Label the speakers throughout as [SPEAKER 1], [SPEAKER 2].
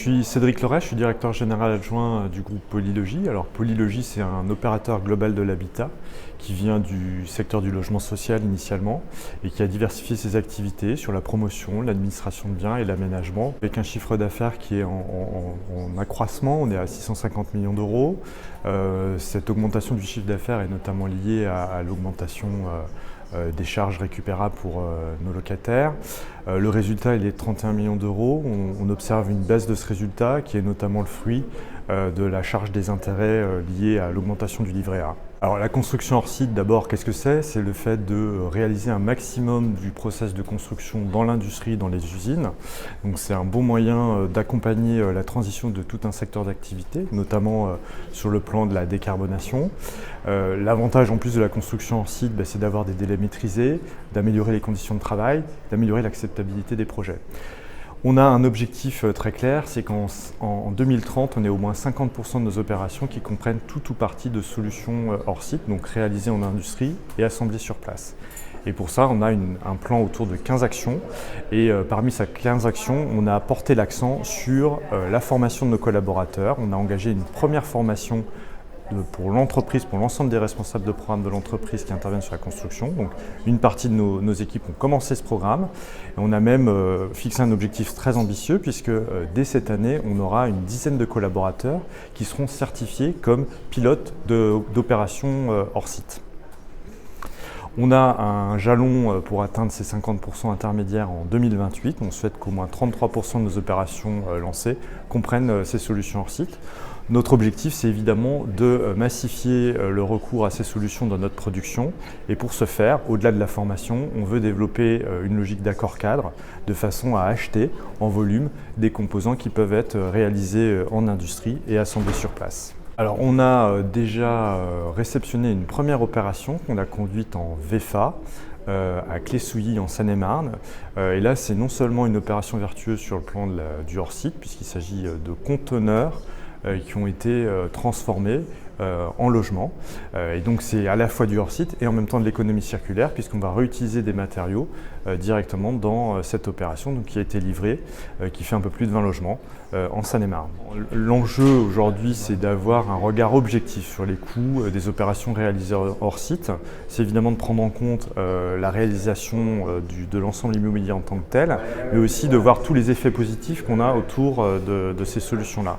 [SPEAKER 1] suis Cédric Loret, je suis directeur général adjoint du groupe Polylogie. Alors Polylogie, c'est un opérateur global de l'habitat qui vient du secteur du logement social initialement et qui a diversifié ses activités sur la promotion, l'administration de biens et l'aménagement, avec un chiffre d'affaires qui est en accroissement. On est à 650 millions d'euros. Cette augmentation du chiffre d'affaires est notamment liée à l'augmentation des charges récupérables pour nos locataires. Le résultat il est de 31 millions d'euros. On observe une baisse de ce résultat qui est notamment le fruit de la charge des intérêts liée à l'augmentation du livret A. Alors la construction hors site, d'abord, qu'est-ce que c'est? C'est le fait de réaliser un maximum du process de construction dans l'industrie, dans les usines. Donc c'est un bon moyen d'accompagner la transition de tout un secteur d'activité, notamment sur le plan de la décarbonation. L'avantage en plus de la construction hors site, c'est d'avoir des délais maîtrisés, d'améliorer les conditions de travail, d'améliorer l'acceptabilité des projets. On a un objectif très clair, c'est qu'en 2030, on ait au moins 50% de nos opérations qui comprennent tout ou partie de solutions hors site, donc réalisées en industrie et assemblées sur place. Et pour ça, on a un plan autour de 15 actions. Et parmi ces 15 actions, on a porté l'accent sur la formation de nos collaborateurs. On a engagé une première formation pour l'entreprise, pour l'ensemble des responsables de programme de l'entreprise qui interviennent sur la construction. Donc une partie de nos équipes ont commencé ce programme. Et on a même fixé un objectif très ambitieux puisque dès cette année, on aura une dizaine de collaborateurs qui seront certifiés comme pilotes d'opérations hors site. On a un jalon pour atteindre ces 50% intermédiaires en 2028. On souhaite qu'au moins 33% de nos opérations lancées comprennent ces solutions hors site. Notre objectif, c'est évidemment de massifier le recours à ces solutions dans notre production. Et pour ce faire, au-delà de la formation, on veut développer une logique d'accord cadre de façon à acheter en volume des composants qui peuvent être réalisés en industrie et assemblés sur place. Alors on a déjà réceptionné une première opération qu'on a conduite en VEFA à Clé-Souilly en Seine-et-Marne. Et là c'est non seulement une opération vertueuse sur le plan du hors-site puisqu'il s'agit de conteneurs qui ont été transformés en logement. Et donc c'est à la fois du hors-site et en même temps de l'économie circulaire puisqu'on va réutiliser des matériaux directement dans cette opération donc, qui a été livrée, qui fait un peu plus de 20 logements en Seine-et-Marne. L'enjeu aujourd'hui c'est d'avoir un regard objectif sur les coûts des opérations réalisées hors site. C'est évidemment de prendre en compte la réalisation de l'ensemble immobilier en tant que tel, mais aussi de voir tous les effets positifs qu'on a autour de ces solutions-là.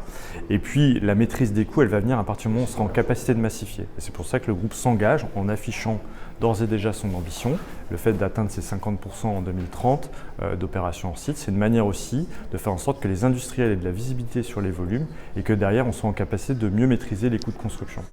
[SPEAKER 1] Et puis la maîtrise des coûts, elle va venir à partir du moment où on sera en capacité de massifier. Et c'est pour ça que le groupe s'engage en affichant d'ores et déjà son ambition. Le fait d'atteindre ces 50% en 2030 d'opérations hors site, c'est une manière aussi de faire en sorte que les industriels aient de la visibilité sur les volumes et que derrière on soit en capacité de mieux maîtriser les coûts de construction.